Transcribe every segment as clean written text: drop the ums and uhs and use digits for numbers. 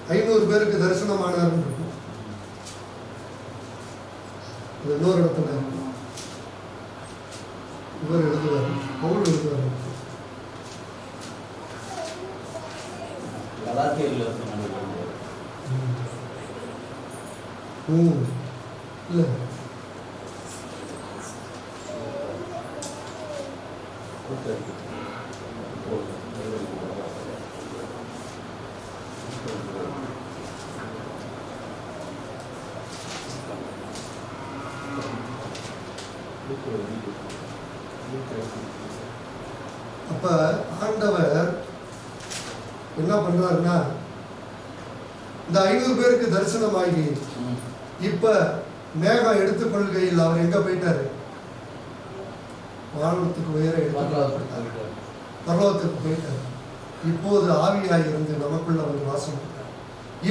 500 பேருக்கு தரிசனமானார்னு இருக்கும். இன்னொரு இடத்துல இவர் எழுதுவார், பவுல் எழுதுவார். இல்லை அப்ப ஆண்டவர் என்ன பண்றாருன்னா, இந்த 500 பேருக்கு தரிசனமாகி இப்ப மேகம் எடுத்துக்கொள்கையில் அவர் எங்க போயிட்டாரு? வானத்துக்கு உயர பரலோகத்துக்கு போயிட்டாரு. இப்போது ஆவியாய் இருந்து நமக்குள்ள வந்து வாசம் பண்றார்.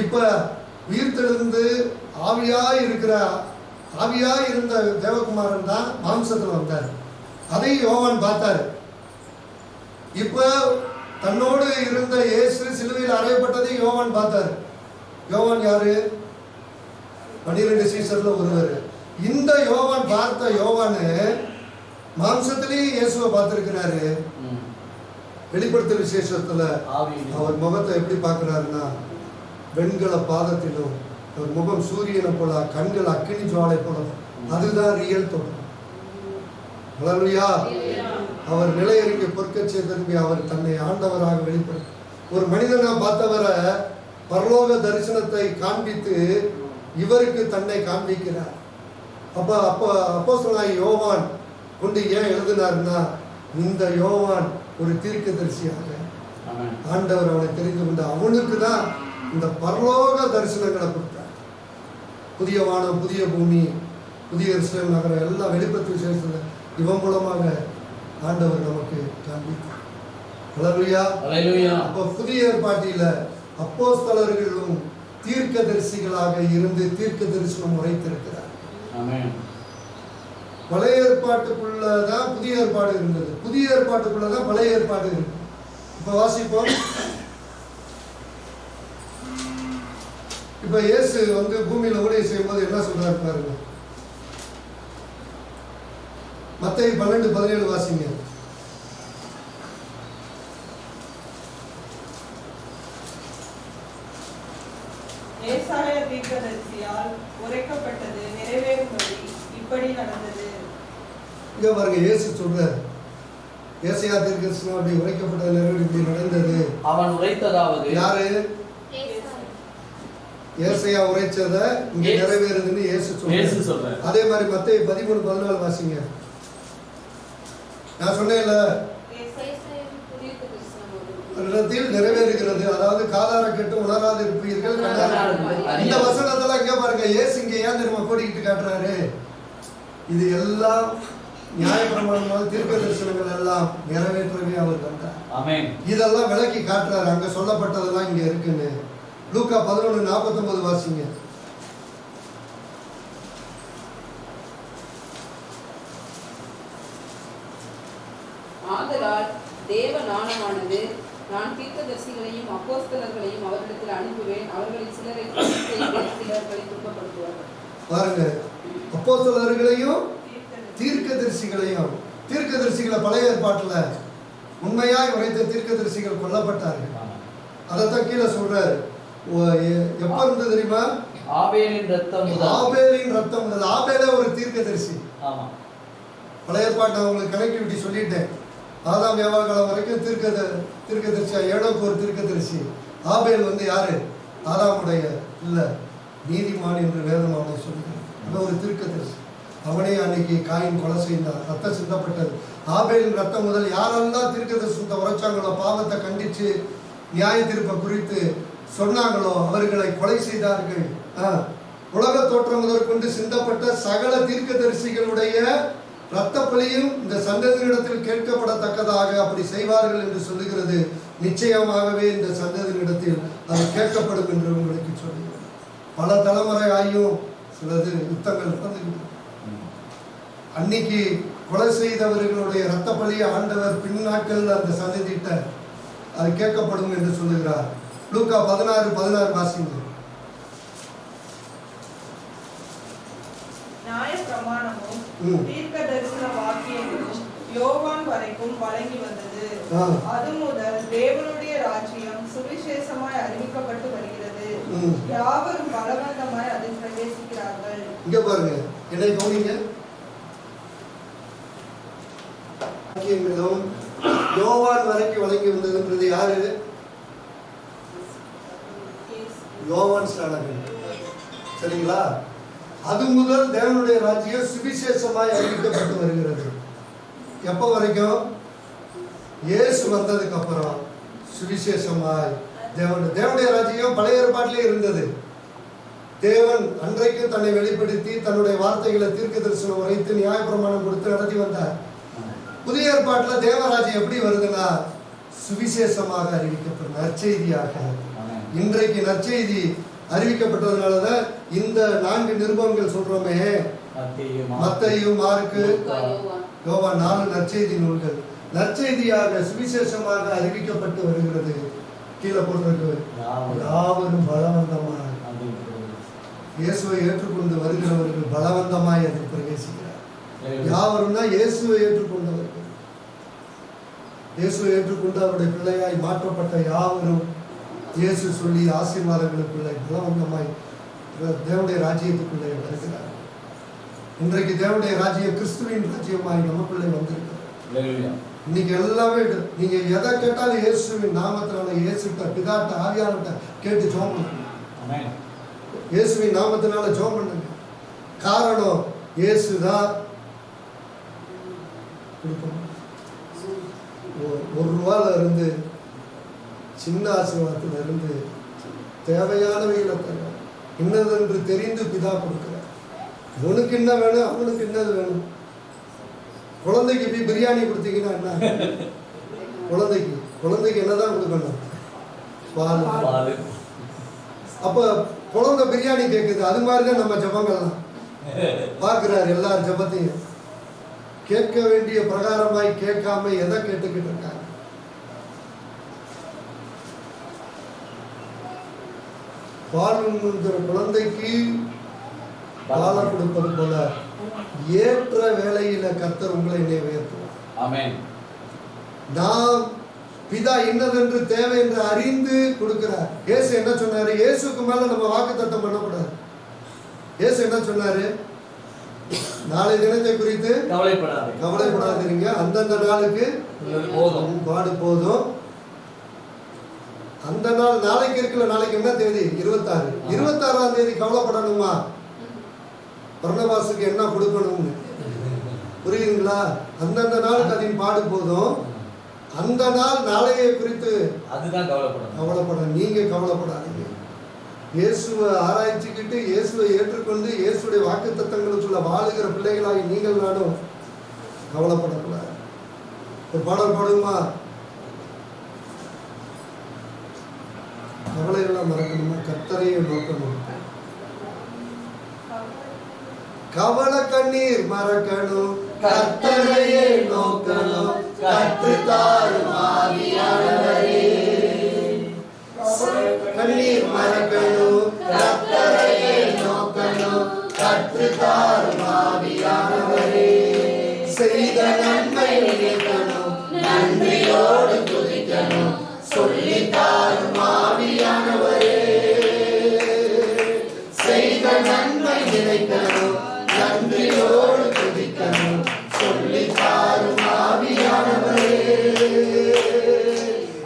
இப்ப உயிர்த்தெழுந்து ஆவியாய் இருந்த தேவகுமாரன் தான் மாம்சத்துல வந்தார். அதையும் யோவான் பார்த்தாரு. இப்ப தன்னோடு இருந்த இயேசு சிலுவையில் அறையப்பட்டதை யோவான் பார்த்தாரு. யோவான் யாரு? 12 சீசர்ல ஒருவர். இந்த யோவான் பார்த்த யோவானு மாம்சத்திலேயே இயேசுவை பார்த்திருக்கிறாரு. வெளிப்படுத்தல் விசேஷத்துல அவர் முகத்தை எப்படி பார்க்கிறாருன்னா, வெண்கல பாதத்திலும் ஒரு முகம் சூரியனை போல, கண்கள் அக்கினி ஜுவாலை போல. அதுதான் ரியல் தோற்றம். ஹல்லேலூயா. அவர் நிலையறிக்கை பொற்கச்சை திரும்பி அவர் தன்னை ஆண்டவராக வெளிப்படுத்த ஒரு மனிதனா பார்த்தவரை பரலோக தரிசனத்தை காண்பித்து இவருக்கு தன்னை காண்பிக்கிறார். அப்போஸ்தலனாகிய யோவான் கொண்டு ஏன் எழுதினார்னா, இந்த யோவான் ஒரு தீர்க்கதரிசியாக ஆண்டவர் அவனை தெரிந்து கொண்டு அவனுக்கு தான் இந்த பரலோக தரிசனங்களை கொடுத்தார். புதிய வானம், புதிய பூமி, புதிய எருசலேம் நகரம் எல்லாம் வெளிப்படுத்தி விசேஷத்துல இவன் மூலமாக ஆண்டவர் நமக்கு காண்பித்தார். ஹல்லேலூயா. அப்போ புதிய ஏற்பாட்டில அப்போஸ்தலர்களும் தீர்க்கதரிசிகளாக இருந்து தீர்க்க தரிசனம் உரைத்திருக்கிறார். பழைய ஏற்பாட்டுக்குள்ளதான் புதிய ஏற்பாடு இருந்தது, புதிய ஏற்பாட்டுக்குள்ளதான் பழைய ஏற்பாடு இருந்தது. இப்ப வாசிப்போம். இப்ப இயேசு வந்து பூமியில ஊழியம் செய்யும் போது என்ன சொல்றாரு பாருங்க. மத்தேயு 12:17 வாசிங்க. ஏசாயா தீர்க்கதரிசியால் உரைக்கப்பட்டது நிறைவேறும்படி இப்படி நடந்தது. இங்க பாருங்க, இயேசு சொல்றார், ஏசாயா தீர்க்கதரிசியால் அப்படி உரைக்கப்பட்டது நிறைவேறி இப்படி நடந்தது. அவன் உரைத்ததாவது யாரு? ஏசாயா உரைச்சத இங்க நிறைவேறுதுன்னு இயேசு சொல்றார். அதே மாதிரி மத்தேயு 13:14 வாசிங்க. நான் சொன்னேன்ல, நிறைவேறுகிறது. அதாவது காதார கேட்டு உணராது இருப்பீர்கள். இந்த வசனத்தெல்லாம் இங்க பாருங்க, இயேசு இங்க ஏன் தெரியுமா கோடிக்கிட்டு காட்டுறாரு? இது எல்லாம் நியாயப்பிரமாணம், தீர்க்க தரிசனங்கள் எல்லாம் நிறைவேற்றவே அவர் வந்தார். இதெல்லாம் விளக்கி காட்டுறாரு. அங்க சொல்லப்பட்டதெல்லாம் இங்க இருக்குன்னு. லூக்கா 11:49 வாசிங்க. ஆதலால் தேவ ஞானமானது, நான் தீர்க்கதரிசிகளையும் அப்போஸ்தலர்களையும் அவர்களிடத்தில் அனுப்புவேன், அவர்களில் சிலரை சிலர்களை துன்பப்படுத்துவார்கள். பாருங்க, அப்போஸ்தலர்களையும் தீர்க்கதரிசிகளையும். தீர்க்கதரிசிகளை பழைய ஏற்பாட்டுல உண்மையாய் உரைத்த தீர்க்கதரிசிகள் கொல்லப்பட்டார்கள். அதைத்தான் கீழே சொல்றாரு. எப்ப இருந்து தெரியுமா? ஆபேலின் ரத்தம் முதல். ஆபேலின் ரத்தம் முதல். ஆபேலே ஒரு தீர்க்கதரிசி. பழைய ஏற்பாட்டை உங்களுக்கு கனெக்டிவிட்டி சொல்லிட்டேன். ஆதாம் ஏவாள் காலம் வரைக்கும் தீர்க்கதரிசியா ஏனோக்கு ஒரு தீர்க்கதரிசி. ஆபேல் வந்து யாரு? ஆதாமுடைய இல்ல நீதிமான் என்று வேதமானது சொல்லுகிறது. அது ஒரு தீர்க்கதரிசி. அவனே அன்னைக்கு காயின் கொலை செய்தார், ரத்தம் சிந்தப்பட்டது. ஆபேலின் ரத்தம் முதல் யாரெல்லாம் தீர்க்கதரிசனத்தை உரைச்சாங்களோ, பாவத்தை கண்டிச்சு நியாய தீர்ப்பை குறித்து சொன்னாங்களோ அவர்களை கொலை செய்தார்கள். உலக தோற்றம் முதற்கொண்டு சிந்தப்பட்ட சகல தீர்க்கதரிசிகளுடைய இரத்த பலியும் இந்த சந்ததியிடத்தில் கேட்கப்படத்தக்கதாக அப்படி செய்வார்கள் என்று சொல்லுகிறது. நிச்சயமாகவே இந்த சந்ததியிடத்தில் அது கேட்கப்படும் என்று உங்களுக்கு சொல்லுகிறது. பல தலைமுறை ஆகியும் சிலது யுத்தங்கள் நடந்துகிறது. அன்னைக்கு கொலை செய்தவர்களுடைய இரத்த பலியை ஆண்டவர் பின்னாட்கள் அந்த சந்ததியிட்ட அது கேட்கப்படும் என்று சொல்லுகிறார். லூக்கா 16:16 வாசிங்க. நியாயப்பிரமாணமும் தீர்க்க தரிசன வாக்கியங்களும் யோவான் வரைக்கும் வழங்கி வந்தது. அது முதல் தேவனுடைய ராஜ்யம் சுவிசேஷமாய் அறிவிக்கப்பட்டு வருகிறது. யாவரும் பலவந்தமாய் அதில் பிரவேசிக்கிறார்கள். இங்க பாருங்க, என்னை கவனிங்க. வாக்கியங்களும் யோவான் வரைக்கும் வழங்கி வந்ததுன்றது யாரு? யோவான் ஸ்நானகன். சரிங்களா? அது முதல் தேவனுடைய ராஜ்யம் சுவிசேஷமாய் அறிவிக்கப்பட்டு வருகிறது. எப்போ வரைக்கும்? இயேசு வந்ததுக்கு அப்புறம் சுவிசேஷமாய் தேவனுடைய ராஜ்யம் பழைய ஏற்பாட்டிலே இருந்தது. தேவன் அன்றைக்கு தன்னை வெளிப்படுத்தி தன்னுடைய வார்த்தைகளை தீர்க்க தரிசனம் உரைத்து நியாயப்பிரமாணம் கொடுத்து நடத்தி வந்தார். புதிய ஏற்பாட்டில் தேவராஜ்யம் எப்படி வருதுன்னா சுவிசேஷமாக அறிவிக்கப்படும், நற்செய்தியாக. இன்றைக்கு நற்செய்தி அறிவிக்கப்பட்டதுனாலதான் இந்த 4 நிருபங்கள் சொல்றோமே, மத்தேயு, மார்க்கு, யோவான் 4 நற்செய்தி நூல்கள் நற்செய்தியாக சுவிசேஷமாக அறிவிக்கப்பட்டு வருகிறது. கீழே போட்டிருக்கு, யாவரும் பலவந்தமாய் இயேசுவை ஏற்றுக்கொண்டு வருகிறவர்கள் பலவந்தமாய் அதில் பிரவேசிக்கிறார். யாவரும்னா இயேசுவை ஏற்றுக்கொண்டவர்கள், இயேசுவை ஏற்றுக்கொண்டு அவருடைய பிள்ளையாய் மாற்றப்பட்ட யாவரும் இயேசு சொல்லி ஆசீர்வாதங்களுக்குள்ளே பலவந்தமாய் தேவனுடைய ராஜ்யத்துக்குள்ளே வருகிறார். இன்றைக்கு தேவனுடைய ராஜ்யம் கிறிஸ்துவின் ராஜ்யமாய் நமக்குள்ளே வந்திருக்கிறது. இன்னைக்கு எல்லாமே நீங்க எதை கேட்டாலும் இயேசுவின் நாமத்தினால, இயேசுட்ட பிதாட்ட ஆவியானட்ட கேட்டு ஜெபம் பண்ணுங்க. இயேசுவின் நாமத்தினால ஜெபம் பண்ணுங்க. காரணம் இயேசுதான் கொடுக்கணும். ₹1 இருந்து சின்ன ஆசீர்வாதத்துல இருந்து தேவையானவைகளை தர இன்னதென்று தெரிந்து பிதா கொடுக்கிறார். உனக்கு என்ன வேணும், அவனுக்கு என்னது வேணும். குழந்தைக்கு போய் பிரியாணி கொடுத்தீங்கன்னா என்ன? குழந்தைக்கு என்னதான் கொடுக்கணும்? பால். அப்ப குழந்தை பிரியாணி கேட்குது. அது மாதிரிதான் நம்ம ஜபங்கள்லாம் பார்க்கிறார். எல்லார் ஜபத்தையும் கேட்க வேண்டிய பிரகாரமாய் கேட்காம எதை கேட்டுக்கிட்டு இருக்காங்க? பால் உண்ணுகிற குழந்தைக்கு பாலை கொடுப்பது போல ஏற்ற வேளையில கர்த்தர் உங்களை உயர்த்துவார். ஆமென். நாம் பிதா இன்னதென்று தேவை என்று அறிந்து கொடுக்கிறார். இயேசு என்ன சொன்னாரு? இயேசுக்கு மேல நம்ம வாக்குத்தத்தம் பண்ணக்கூடாது. இயேசு என்ன சொன்னாரு? நாளை தினத்தை குறித்து கவலைப்படாதீங்க, அந்தந்த நாளுக்கு பாடு போதும். அந்த நாள் நாளைக்கு இருக்குல்ல, நாளைக்கு என்ன தேதி? 26. 26ஆம் தேதி கவலைப்படணுமா? பர்னபாசுக்கு என்ன கொடுக்கணும்னு புரியுதுங்களா? அந்தந்த நாளுக்கு அதன் பாடு போதும். அந்த நாள் நாளைய குறித்து அதுதான் கவலைப்படணும். நீங்க கவலைப்படாதீங்க. இயேசுவை ஆராய்ச்சிக்கிட்டு இயேசுவை ஏற்றுக்கொண்டு இயேசுடைய வாக்குத்தத்தங்களுக்குள்ள வாழுகிற பிள்ளைகளாகி நீங்கள் நானும் கவலைப்படக்கூடாது. ஒரு பாடல் பாடுமா? கவலையெல்லாம் மறக்கணுமா? கர்த்தரையே நோக்கணும். கவலை கண்ணீர் மறக்கணும், கர்த்தரையே நோக்கணும். கற்றுத்தாரும் ஆவியானவரே. கண்ணீர் மறக்கணும், கர்த்தரையே நோக்கணும். கற்றுத்தாரும் ஆவியானவரே. செய்த நன்மை நினைக்கணும், நன்றியோடு துதிக்கணும். சொல்லித்தாரும் ஆவியானவரே. செய்த நன்மை நினைக்கணும், நன்றியோடு துதிக்கணும். சொல்லித்தாரும் ஆவியானவரே.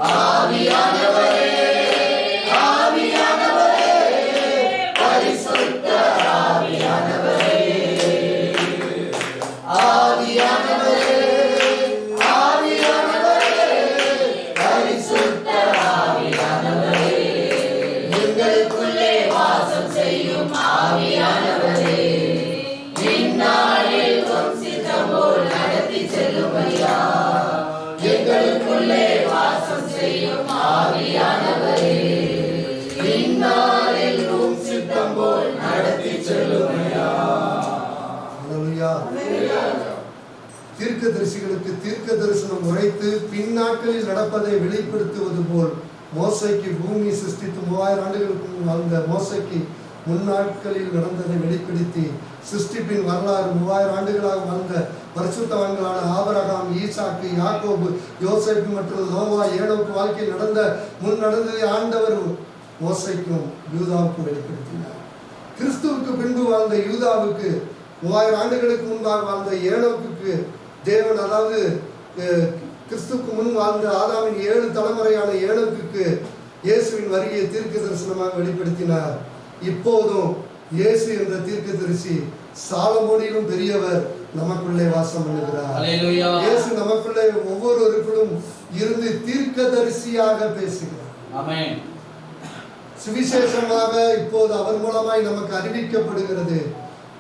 ஆவியானவரே, ஆவியானவரே, பரிசுத்த ஆவியானவரே. ஆவியானவரே, ஆவியானவரே, பரிசுத்த ஆவியானவரே. எங்களுக்குள்ளே வாசம் செய்யும் ஆவியானவரே. இந்நாளில் சித்தம் போல் நடத்தி செல்லுமையா. எங்களுக்குள்ளே வாசம் செய்யும் ஆவியானவரே. இந்நாளில் சித்தம் போல் நடத்தி செல்லுமையா. தீர்க்க தரிசிகளுக்கு தீர்க்க தரிசனம் உரைத்து பின்னாட்களில் நடப்பதை வெளிப்படுத்துவது போல் மோசைக்கு பூமி சிருஷ்டித்து 3000 ஆண்டுகளுக்கு முன் வாழ்ந்த மோசைக்கு முன்னாட்களில் நடந்ததை வெளிப்படுத்தி சிருஷ்டிப்பின் வரலாறு 3000 ஆண்டுகளாக வாழ்ந்த பரிசுத்தவான்களான ஆபிரகாம், ஈசாக்கு, யாக்கோபு, யோசேப்பு மற்றும் நோவா, ஏனோக்கு வாழ்க்கையில் நடந்ததை ஆண்டவர் மோசைக்கும் யூதாவுக்கும் வெளிப்படுத்தினார். கிறிஸ்துவுக்கு பின்பு வாழ்ந்த யூதாவுக்கு 3000 ஆண்டுகளுக்கு முன்பாக வாழ்ந்த ஏனோக்குக்கு தேவன், அதாவது கிறிஸ்துவுக்கு முன் வாழ்ந்த ஆதாமின் 7 தலைமுறையான ஏனோக்குக்கு இயேசுவின் வருகையை தீர்க்க தரிசனமாக வெளிப்படுத்தினார். இப்போதும் இயேசு என்ற தீர்க்கதரிசி சாலமோனிலும் பெரியவர் நமக்குள்ளே வாசம் பண்ணுகிறார். இயேசு நமக்குள்ளே ஒவ்வொருவருக்குள்ளும் இருந்து தீர்க்கதரிசியாக பேசுகிறார். ஆமென். சுவிசேஷமாக இப்போது அவர் மூலமாய் நமக்கு அறிவிக்கப்படுகிறது.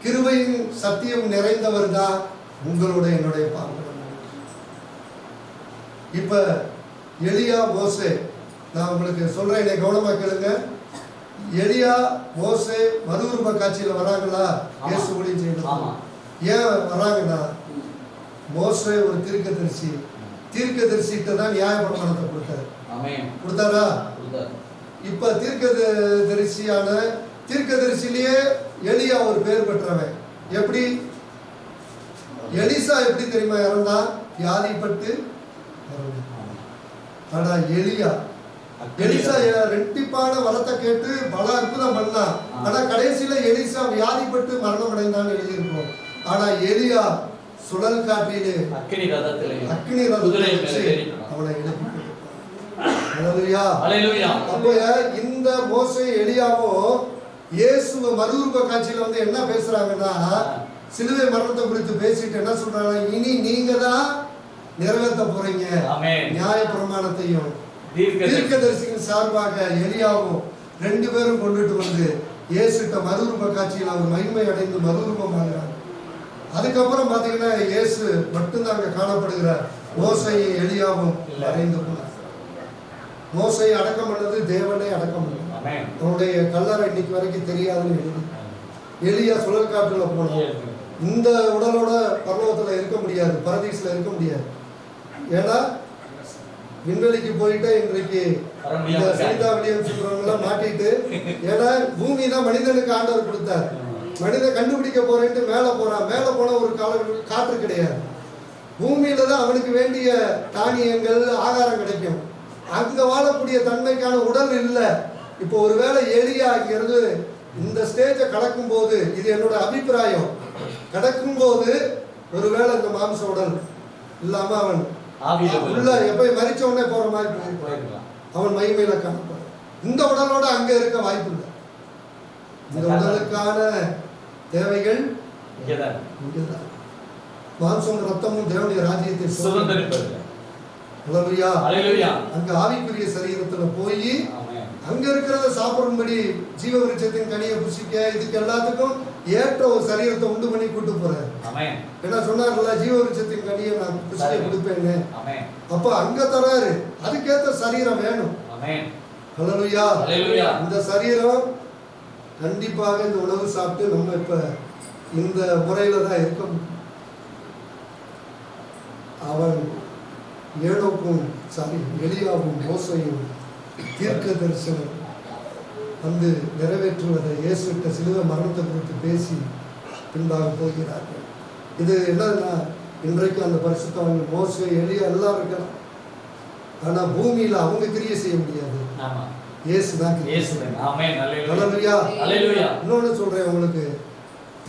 கிருபையின் சத்தியம் நிறைந்தவர் தான் உங்களோட என்னுடைய பார்வை. இப்ப எலியா, மோசே, நான் உங்களுக்கு சொல்றேன், கவனமா கேளுங்க. எலியா, மோசே மறுரூப காட்சியில வராங்களா? இயேசு ஊழியம் செய்யணும். ஏன் வராங்கன்னா, மோசே ஒரு தீர்க்கதரிசிட்ட தான் நியாய பிரமாணத்தை கொடுத்தாரா? இப்ப தீர்க்கதரிசியிலேயே எலியா ஒரு பேர் பெற்றவன். எப்படி? எலிசா எப்படி தெரியுமா இறந்தா? வியாதிப்பட்டு. ஆனா எலிசா ரெட்டிப்பான வரத்தை கேட்டு பல அற்புதம் பண்ணா. ஆனா கடைசியில எலிசா வியாதிப்பட்டு மரணம் அடைந்தான்னு எழுதியிருக்கோம். ஆனா எலியா சுழல் காற்றிலே அக்கினி ரதத்திலே அவனை அப்ப இந்த மோசே எலியாவும் இயேசுவ மறுரூப காட்சியில வந்து என்ன பேசுறாங்கன்னா, சிலுவை மரணத்தை குறித்து பேசிட்டு என்ன சொல்றாங்க, இனி நீங்க தான் நிறைவேற்ற போறீங்க நியாய பிரமாணத்தையும். தீர்க்கதரிசியின் சார்பாக எலியாவும் 2 பேரும் கொண்டுட்டு வந்து இயேசுட்ட மறுரூப காட்சியில் அவர் மகிமை அடைந்து மறுரூபமாகிறார். அதுக்கப்புறம் பாத்தீங்கன்னா இயேசு மட்டும்தான் அங்க காணப்படுகிறார். மோசையும் எலியாவும் அடைந்து போனார். மோசையை அடக்கம் பண்ணது தேவனே அடக்கம் பண்ணார். அவனுடைய கல்லறை இன்னைக்கு வரைக்கும் தெரியாதுன்னு எழுதி. எலியா சுழல் காற்றுல போனோம். இந்த உடலோட பரலோகத்துல இருக்க முடியாது, பரதீஸ்ல இருக்க முடியாது. ஏன்னா விண்வெளிக்கு போயிட்டு இன்றைக்கு இந்த சீதா வில்லியம் சொல்றவங்கெல்லாம் மாட்டிட்டு, ஏன்னா பூமி தான் மனிதனுக்கு ஆண்டவர் கொடுத்தார். மனிதன் கண்டுபிடிக்க போறேன்ட்டு மேல போறான். மேல போன ஒரு காற்று கிடையாது. பூமியில தான் அவனுக்கு வேண்டிய தானியங்கள், ஆகாரம் கிடைக்கும். அங்க வாழக்கூடிய தன்மைக்கான உடல் இல்லை. இப்போ ஒருவேளை எலியா அங்கிருந்து இந்த ஸ்டேஜை கடக்கும் போது, இது என்னோட அபிப்பிராயம், கடக்கும் போது ஒருவேளை இந்த மாம்ச உடல் இல்லாம அவன் உள்ள எப்ப மரிச்ச உடனே போற மாதிரி போயிருக்கலாம். அவன் மகிமையில காணப்படும். இந்த உடலோட அங்க இருக்க வாய்ப்பு இல்லை. இந்த உடலுக்கான தேவைகள் இங்கதான். மாம்சம் ரத்தமும் தேவனுடைய ராஜ்யத்தை சுதந்திரிப்பது. அங்க ஆவிக்குரிய சரீரத்துல போய் அங்க இருக்கிறத சாப்பிடும்படி ஜீவ விருட்சத்தின் கனியை புசிக்க, இதுக்கு எல்லாத்துக்கும் ஏற்ற ஒரு சரீரத்தை உண்டு பண்ணி கூட்டு போறாரு. ஏன்னா சொன்னார்ல, ஜீவ விருட்சத்தின் கனியை நான் புசிக்க கொடுப்பேன்னு. அப்ப அங்க தராரு, அதுக்கேற்ற சரீரம் வேணும். ஹல்லேலூயா. இந்த சரீரம் கண்டிப்பாக இந்த உணவு சாப்பிட்டு நம்ம இப்ப இந்த முறையில தான் இருக்க முடியும். அவன் ஏனோக்கும் எலியாவும் மோசையும் தீர்க்க தரிசனம் வந்து நிறைவேற்றுவதை இயேசுட்ட சிலுவை மரணத்தை குறித்து பேசி பின்பாக போகிறார்கள். இது என்னன்னா, இன்றைக்கு அந்த பரிசுத்தவங்க மோசே, எலியா எல்லாம் இருக்கலாம். ஆனா பூமியில அவங்க கிரியை செய்ய முடியாது. இயேசுதான். இன்னொன்னு சொல்றேன் உங்களுக்கு,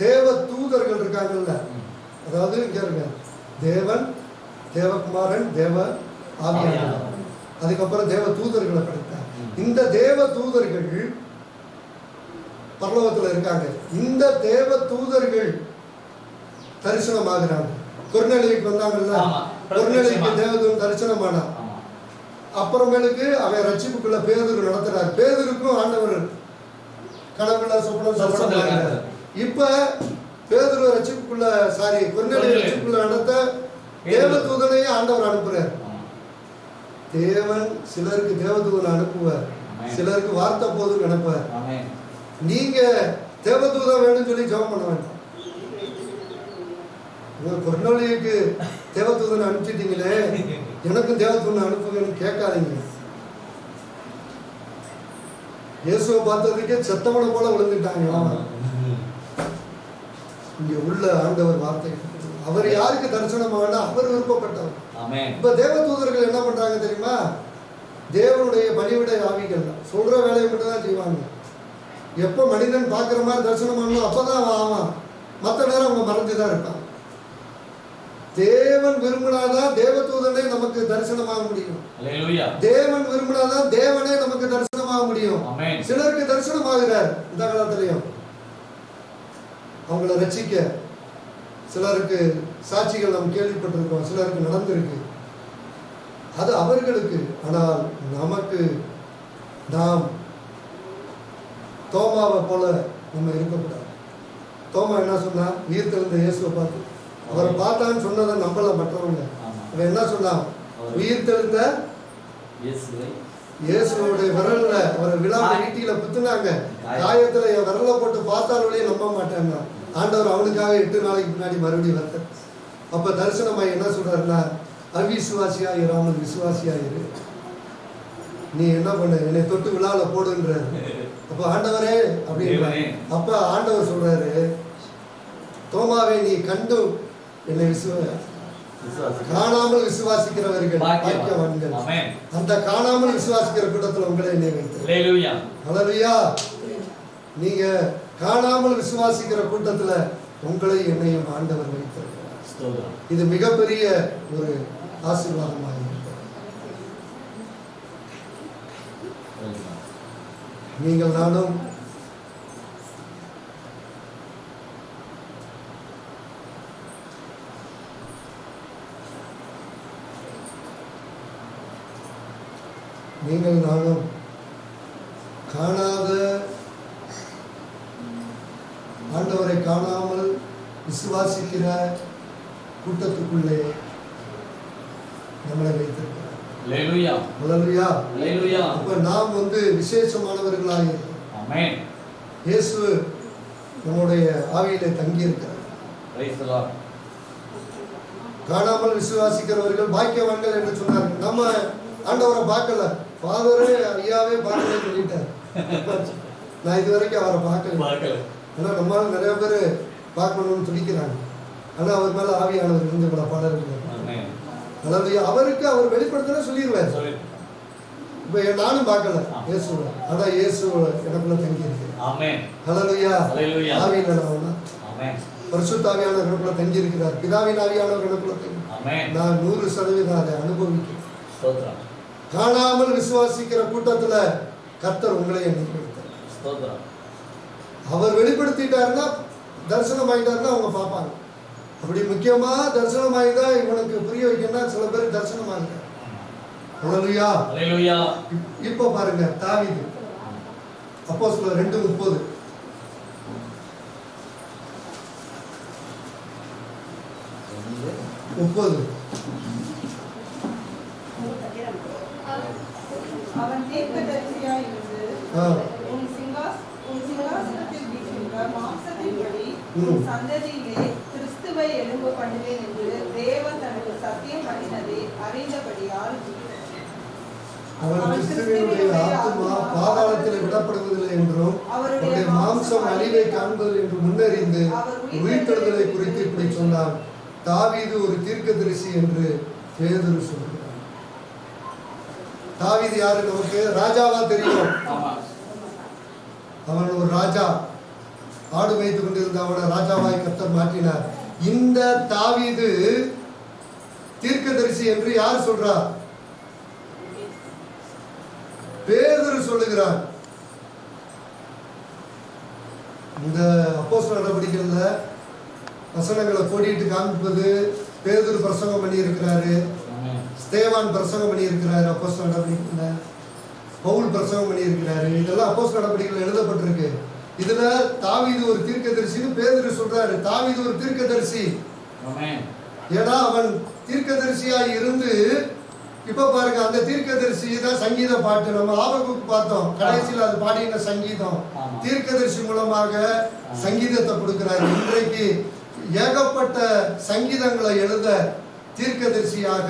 தேவ தூதர்கள் இருக்காங்கல்ல, அதாவது இங்க இருக்க தேவன், தேவகுமாரன், தேவ ஆவியானவர், அதுக்கப்புறம் தேவ தூதர்களை படைத்தார். இந்த தேவ தூதர்கள் பரலோகத்துல இருக்காங்க. இந்த தேவ தூதர்கள் தரிசனமாகிறாங்க. கொர்நேலியுக்கு வந்தாங்கல்ல, கொர்நேலியுக்கு தேவதூதன் தரிசனமானா. அப்புறமேலுக்கு அவன் ரட்சிப்புக்குள்ள பேதுரு நடத்துறார். பேதுருக்கும் ஆண்டவர் கனவுல சொப்பனம் தரிசனமாகிறார். இப்ப பேதுரு ரட்சிப்புக்குள்ள கொர்நேலிய ரட்சிப்புக்குள்ள நடத்த தேவதூதனையே ஆண்டவர் அனுப்புறார். தேவன் சிலருக்கு தேவதூதன் அனுப்புவார், சிலருக்கு வார்த்தை போதும் நினைப்பார். நீங்க தேவதூதன் வேணும்னு சொல்லி ஜெபம் பண்ண வேண்டாம். கொர்நேலியுக்கு தேவதூதனை அனுப்பிச்சிட்டீங்களே, எனக்கும் தேவதூதனை அனுப்புங்கன்னு கேட்காதீங்க. இயேசுவை பார்த்ததுக்கே செத்தவனை போல விழுந்துட்டாங்க. இங்க உள்ள ஆண்டவர் வார்த்தை, அவர் யாருக்கு தரிசனமான அவர் விருப்பப்பட்டவர். இப்ப தேவதூதர்கள் என்ன பண்றாங்க தெரியுமா? தேவனுடைய பணிவிடை ஆவிகள் சொல்ற வேலையை மட்டும் தான் செய்வாங்க. எப்ப மனிதன் பார்க்குற மாதிரி தரிசனம் பண்ணணும் அப்பதான் ஆவான், மற்ற நேரம் அவங்க மறைஞ்சுதான் இருப்பாங்க. தேவன் விரும்பினாதான் தேவதூதனே நமக்கு தரிசனமாக முடியும். தேவன் விரும்பினாதான் தேவனே நமக்கு தரிசனமாக முடியும். சிலருக்கு தரிசனமாகிறார் இந்த காலத்திலையும், அவங்கள ரட்சிக்க. சிலருக்கு சாட்சிகள் நாம் கேள்விப்பட்டிருக்கோம், சிலருக்கு நடந்திருக்கு, அது அவர்களுக்கு. ஆனால் நமக்கு, நாம் தோமாவை போல நம்ம இருக்கக்கூடாது. தோமா என்ன சொன்னா? உயிர் தெழுந்த இயேசுவை பார்த்து, அவரை பார்த்தான்னு சொன்னதை நம்பல மற்றவங்க. அவன் என்ன சொன்னான்? உயிர் தெழுந்த இயேசுடைய விரல்ல அவரை விழா ஈட்டியில குத்துனாங்க, காயத்துல என் விரலை போட்டு பார்த்தாலே நம்ப மாட்டேன்னா ஆண்டவர் அவனுக்காக 8 நாளைக்கு முன்னாடி மறுபடியும் வந்தார். அப்ப தரிசனமாய் என்ன சொல்றாருன்னா, அவிசுவாசியா இராமல் விசுவாசியா இரு, நீ என்ன பண்ண, என்னை தொட்டு விழால போடுன்றாரு. அப்ப ஆண்டவரே அப்படின்னு, அப்ப ஆண்டவர் சொல்றாரு, தோமாவை நீ கண்டு என்னை காணாமல் விசுவாசிக்கிறவர்கள் பாக்கியவான்கள். அந்த காணாமல் விசுவாசிக்கிற கூட்டத்தில் உங்களை என்னை வைத்து, ஹல்லேலூயா, நீங்க காணாமல் விசுவாசிக்கிற கூட்டத்துல உங்களை என்னையும் ஆண்டவர் வைத்திருக்கிறார். இது மிகப்பெரிய ஒரு ஆசீர்வாதமாக இருக்கிறது. நீங்கள் நானும் காணாத, ஆண்டவரை காணாமல் விசுவாசிக்கிற கூட்டத்துக்குள்ளே நம்மளை வைத்திருக்கிறார். அப்ப நாம் விசேஷமானவர்களாக இருக்கிறோம். இயேசு நம்முடைய ஆவியிலே தங்கி இருக்கிறார். காணாமல் விசுவாசிக்கிறவர்கள் பாக்கியவான்கள் என்று சொன்னார்கள். நம்ம ஆண்டவரை பார்க்கல, ஃபாதரே ஐயாவே பார்க்கல சொல்லிட்டார். நான் இது வரைக்கும் அவரை பார்க்கல. ஏன்னா நம்மளால நிறைய பேர் பார்க்கணும்னு துடிக்கிறாங்க. ஆனா அவர் மேல ஆவியானவர் இருந்து கூட பாடல்கள், அதாவது அவருக்கு அவர் வெளிப்படுத்தினா சொல்லிடுவார். இப்ப நானும் பார்க்கல இயேசுவை, ஆனா இயேசு எனக்குள்ள தங்கி இருக்கு. ஹல்லேலூயா, ஆவியில பரிசுத்த ஆவியானவர் எனக்குள்ள தங்கி இருக்கிறார். பிதாவின் ஆவியானவர் எனக்குள்ள தங்கி, நான் 100% அதை அனுபவிக்கிறேன். காணாமல் விசுவாசிக்கிற கூட்டத்துல கர்த்தர் உங்களை எண்ணிக்கிறார். அவர் வெளிப்படுத்திட்டாருன்னா, தரிசனம் ஆகிட்டாருன்னா அவங்க பார்ப்பாங்க. அப்படி முக்கியமா தரிசனம் ஆகிதா இவனுக்கு புரிய வைக்கணும்னா சில பேர் தரிசனம் ஆகிட்டார். ஹல்லேலூயா. இப்ப பாருங்க, தாவீது அப்போஸ்தலர் 2:30, அவன் தீர்க்கதரிசியாய் இருந்து உன் சிங்காசனத்தில் வீற்றிருக்கிற மாம்சத்தின்படி உன் சந்ததியிலே கிறிஸ்துவை எழும்ப பண்ணுவேன் என்று தேவன் தனக்கு சத்தியம் பண்ணினதை அறிந்தபடியால் அவன் கிறிஸ்துவினுடைய ஆத்துமா பாதாளத்தில் விடப்படுவதில்லை என்றும் அவருடைய மாம்சம் அழிவை காண்பதில்லை என்று முன்னறிந்து உயிர்த்தெழுதலை குறித்து இப்படி சொன்னான். தாவீது ஒரு தீர்க்கதரிசி என்று பேதுரு சொல்கிறார். தாவீது யாரு? நமக்கு ராஜாவா தெரியும். அவன் ஒரு ராஜா, ஆடு மேய்த்து கொண்டிருந்த அவனை ராஜாவாய் கர்த்தர் மாற்றினார். இந்த தாவீது தீர்க்கதரிசி என்று யார் சொல்றார்? பேதுரு சொல்லுகிறார். இந்த அப்போஸ்தலர் நடவடிக்கைகள்ல வசனங்களை கோடிட்டு காண்பிப்பது பேதுரு பிரசங்கம் பண்ணி இருக்கிறாரு, ஸ்தேவான் பிரசங்கம் பண்ணி இருக்கிறாரு, அப்போஸ்தலர் நடவடிக்கைகள்ல பவுல் பிரசங்கம் பண்ணி இருக்கிறாரு. இதெல்லாம் அப்போஸ்தலர் நடவடிக்கைகள் எழுதப்பட்டிருக்கு. இதுல தாவீது ஒரு தீர்க்கதரிசின்னு பேதுரு சொல்றாரு. தாவீது ஒரு தீர்க்கதரிசி, ஏன்னா அவன் தீர்க்கதரிசியாய் இருந்து, இப்ப பாருங்க அந்த தீர்க்கதரிசி தான் சங்கீத பாட்டு நம்ம ஆபகுக்கு பார்த்தோம், கடைசியில் அது பாடின சங்கீதம். தீர்க்கதரிசி மூலமாக சங்கீதத்தை கொடுக்கிறார். இன்றைக்கு ஏகப்பட்ட சங்கீதங்களை எழுத தீர்க்கதரிசியாக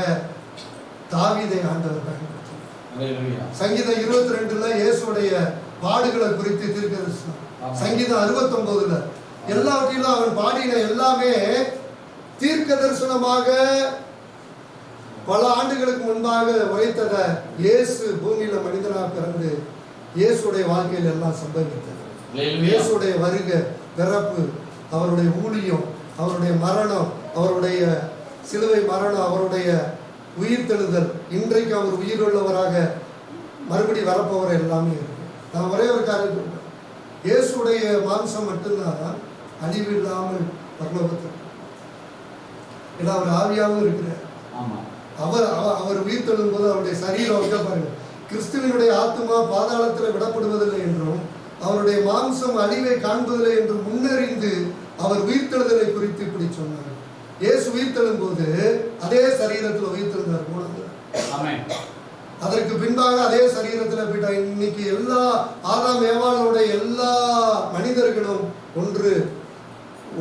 தாவீதை ஆண்டவர் பயன்படுத்தினார். சங்கீதம் 22ல இயேசுடைய பாடுகளை குறித்து தீர்க்கதரிசனம். சங்கீதம் 69 எல்லாவற்றிலும் அவன் பாடின எல்லாமே தீர்க்க தரிசனமாக பல ஆண்டுகளுக்கு முன்பாக உரைத்தத இயேசு பூமியில மனிதனாக பிறந்து இயேசுடைய வாழ்க்கையில் எல்லாம் சம்பவித்தது. இயேசுடைய வருகை, பிறப்பு, அவருடைய ஊழியம், அவருடைய மரணம், அவருடைய சிலுவை மரணம், அவருடைய உயிர்த்தெழுதல், இன்றைக்கு அவர் உயிருள்ளவராக மறுபடி வரப்போகிற எல்லாமே இருக்கு. நான் ஒரே ஒரு காரியம் சொல்றேன், இயேசுடைய மாம்சம் மட்டும்தான் அழிவு இல்லாமல் பரலோகத்தில். ஏன்னா அவர் ஆவியாகவும் இருக்கிறார். அவர் அவர் உயிர்த்தெழும் போது அவருடைய சரீரம் வந்து பாருங்க, கிறிஸ்துவனுடைய ஆத்மா பாதாளத்தில் விடப்படுவதில்லை என்றும் அவருடைய மாம்சம் அழிவை காண்பதில்லை என்றும் முன்னறிந்து அவர் உயிர்த்தெழுதலை குறித்து இப்படி சொன்னார். இயேசு உயிர்த்தெழும் போது அதே சரீரத்தில் உயிர்த்தெழுந்தார் போனது. அதற்கு பின்பாக அதே சரீரத்தில் போயிட்டார். இன்னைக்கு எல்லா ஆதாம் ஏவாளுடைய எல்லா மனிதர்களும் ஒன்று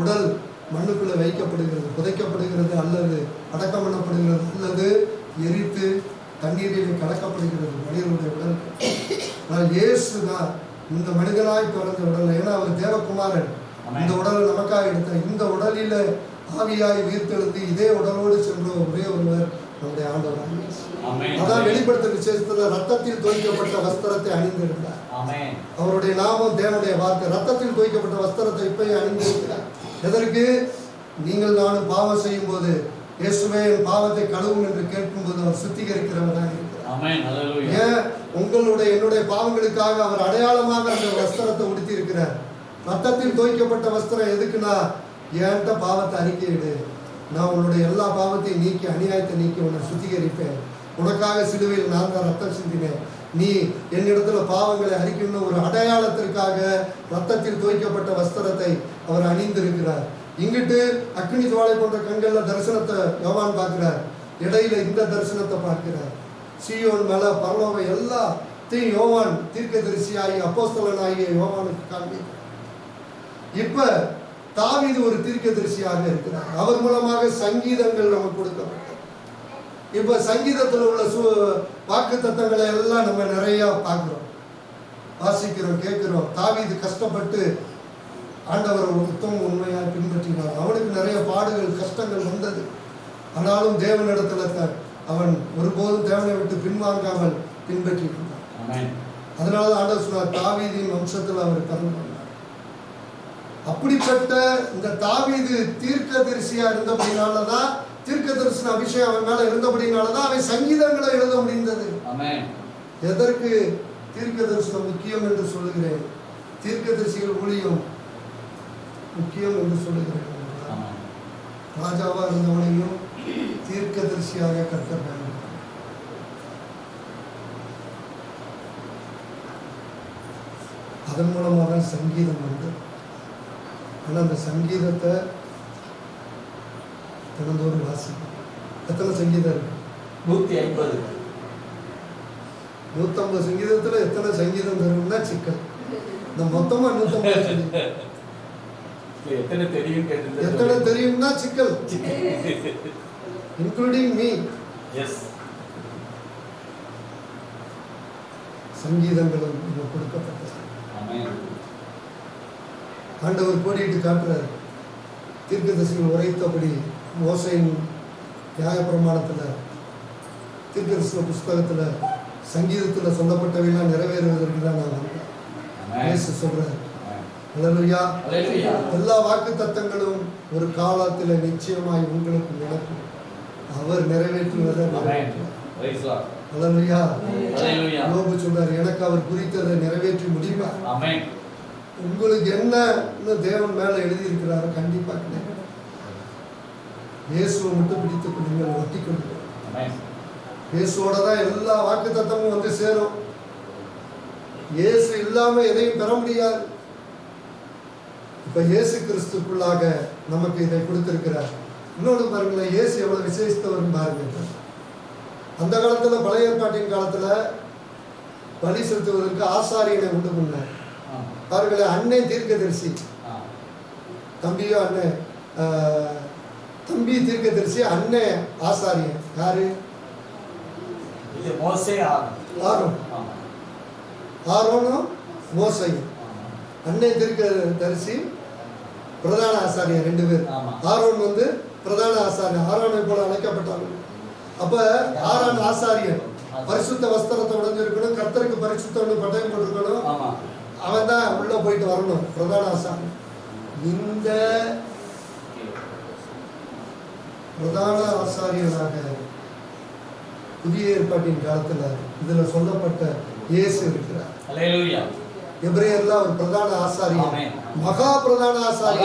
உடல் மண்ணுக்குள்ள வைக்கப்படுகிறது, புதைக்கப்படுகிறது, அல்லது அடக்கம் பண்ணப்படுகிறது, அல்லது எரித்து தண்ணீரில் கலக்கப்படுகிறது மனிதனுடைய உடல். ஆனால் இயேசு தான் இந்த மனிதனாய் பிறந்த உடல். ஏன்னா அவர் தேவகுமாரன், இந்த உடலை நமக்காக எடுத்தார். இந்த உடலில ஆவியாய் உயிர்த்தெழுந்து இதே உடலோடு சென்ற ஒரே ஒருவர் நம்முடைய ஆண்டவர். அதான் வெளிப்படுத்த விசேஷத்துல ரத்தத்தில் தோய்க்கப்பட்ட வஸ்திரத்தை அணிந்திருந்தார். அவருடைய நாமம் தேவனுடைய வார்த்தை. ரத்தத்தில் தோய்க்கப்பட்ட வஸ்திரத்தை இப்பயும் அணிந்திருக்கிறார். எதற்கு? நீங்கள் நானும் பாவம் செய்யும் போது இயேசுவே என் பாவத்தை கழுவும் என்று கேட்கும் போது அவர் சுத்திகரிக்கிறவராக இருக்கிறார். ஏன்? உங்களுடைய என்னுடைய பாவங்களுக்காக அவர் அடையாளமாக அந்த வஸ்திரத்தை உடுத்தி இருக்கிறார். ரத்தத்தில் தோய்க்கப்பட்ட வஸ்திரம் எதுக்குன்னா, என்கிட்ட பாவத்தை அறிக்கையிடு, நான் உன்னுடைய எல்லா பாவத்தையும் நீக்கி அநியாயத்தை நீக்கி உன்னை சுத்திகரிப்பேன். உனக்காக சிலுவையில் நான் தான் ரத்தம் சிந்தினேன், நீ என்னிடத்துல பாவங்களை அறிக்கணும் ஒரு அடையாளத்திற்காக ரத்தத்தில் தோய்க்கப்பட்ட வஸ்திரத்தை அவர் அணிந்திருக்கிறார். இங்கிட்டு அக்னி ஜுவாலை போன்ற கண்கள்ல தரிசனத்தை யோவான் பார்க்கிறார், இடையில இந்த தரிசனத்தை பார்க்கிறார். சீயோன் மலை, பரலோகம் எல்லாத்தையும் யோவான் தீர்க்கதரிசியாகி அப்போஸ்தலனாகிய யோவானுக்கு காண்பிக்கிறார். இப்ப தாவீது ஒரு தீர்க்கதரிசியாக இருக்கிறார். அவர் மூலமாக சங்கீதங்கள் நமக்கு கொடுக்கப்பட்டது. இப்ப சங்கீதத்தில் உள்ள வாக்கு தத்தங்களை எல்லாம் நம்ம நிறைய பார்க்கிறோம், வாசிக்கிறோம், கேட்கிறோம். தாவீது கஷ்டப்பட்டு ஆண்டவர் உத்தம உண்மையாக பின்பற்றினார். அவனுக்கு நிறைய பாடுகள், கஷ்டங்கள் வந்தது. ஆனாலும் தேவனிடத்துல அவன் ஒருபோதும் தேவனை விட்டு பின்வாங்காமல் பின்பற்றினார். அதனால ஆண்டவர் சொன்னார், தாவீதின் வம்சத்தில் அவர் பிறந்தார். அப்படிப்பட்ட இந்த தாவீது தீர்க்கதரிசியா இருந்தபடினாலதான், தீர்க்க தரிசன அபிஷேகம் அவன் மேல இருந்தபடினாலதான் அவன் சங்கீதங்களை எழுத முடிந்தது. எதற்கு தீர்க்க தரிசனம் முக்கியம் என்று சொல்லுகிறேன்? தீர்க்கதரிசிகள் ஊழியம் முக்கியம் என்று சொல்லுகிறேன். ராஜாவா இருந்தவனையும் தீர்க்கதரிசியாக கர்த்தர் பயன்படுத்தினார். அதன் மூலமாக சங்கீதம் வந்து, ஆனால் அந்த சங்கீதத்தை தினந்தோறும் வாசிக்கும். எத்தனை சங்கீதம் இருக்கு? 150. 150 சங்கீதத்துல எத்தனை சங்கீதம் தெரியும்னா சிக்கல். இந்த மொத்தமா 150 எத்தனை தெரியும்னா சிக்கல், இன்க்ளூடிங் மீ. சங்கீதங்களும் கொடுக்கப்பட்டது. ஆண்டவர் கோடிட்டு காட்டுறாரு. தீர்க்கதரிசிகள் உரைத்தபடி மோசேயின் நியாயப்பிரமாணத்தில், தீர்க்கதரிசன புஸ்தகத்தில், சங்கீதத்தில் சொல்லப்பட்டவையெல்லாம் நிறைவேறுவதற்கு தான் நான் வந்தேன். இயேசு சொல்றாரு. அல்லேலூயா. எல்லா வாக்கு தத்தங்களும் ஒரு காலத்தில் நிச்சயமாய் உங்களுக்கு நடக்கும். அவர் நிறைவேற்றுவதை நிறைவேற்றுவார். அல்லேலூயா. யோபு சொல்றாரு, எனக்கு அவர் குறித்ததை நிறைவேற்றி முடிப்பார். உங்களுக்கு என்ன தேவன் மேல எழுதி இருக்கிறாரோ கண்டிப்பா கிடைக்கும். இயேசுவை மட்டும் பிடித்துக் கொள்ளுங்கள், ஒட்டி கொள்ளுங்கள். இயேசுவோட தான் எல்லா வாக்கு தத்தமும் வந்து சேரும். இயேசு இல்லாம எதையும் பெற முடியாது. இப்ப இயேசு கிறிஸ்துக்குள்ளாக நமக்கு இதை கொடுத்திருக்கிறார். இன்னொன்று பாருங்களேன், இயேசு எவ்வளவு விசேஷித்தவர் பாருங்க. அந்த காலத்துல, பழைய ஏற்பாட்டின் காலத்துல பலி செலுத்துவதற்கு ஆசாரியனை உண்டு பண்ணார். பாருங்களேன், அன்னை தீர்க்கதரிசி, தம்பியோ அண்ணன், தம்பி தீர்க்கதரிசி, அண்ணன் ஆசாரியன். யாரு? ஆரோனும் மோசையும். அன்னை தீர்க்கதரிசி பிரதான ஆசாரியர் 2 பேர். ஆமா. ஆரோன் வந்து பிரதான ஆசாரியர், ஆரோனை போல அழைக்கப்பட்டார்கள். அப்ப ஆரோன் ஆசாரியர் பரிசுத்த வஸ்திரத்தை உடைஞ்சிருக்கணும், கர்த்தருக்கு பரிசுத்தம்னு பட்டயம் போட்டிருக்கணும். ஆமா. அவன் தான் உள்ள போயிட்டு வரணும், பிரதான ஆசாரியர். இந்த பிரதான ஆசாரியராக புதிய ஏற்பாட்டின் காலத்துல இதுல சொல்லப்பட்ட இயேசு இருக்கிறார். அல்லேலூயா. எபிரேயர்ல அவர் பிரதான ஆசாரியர், ஆமென். மகா பிரதான ஆசாரியர்.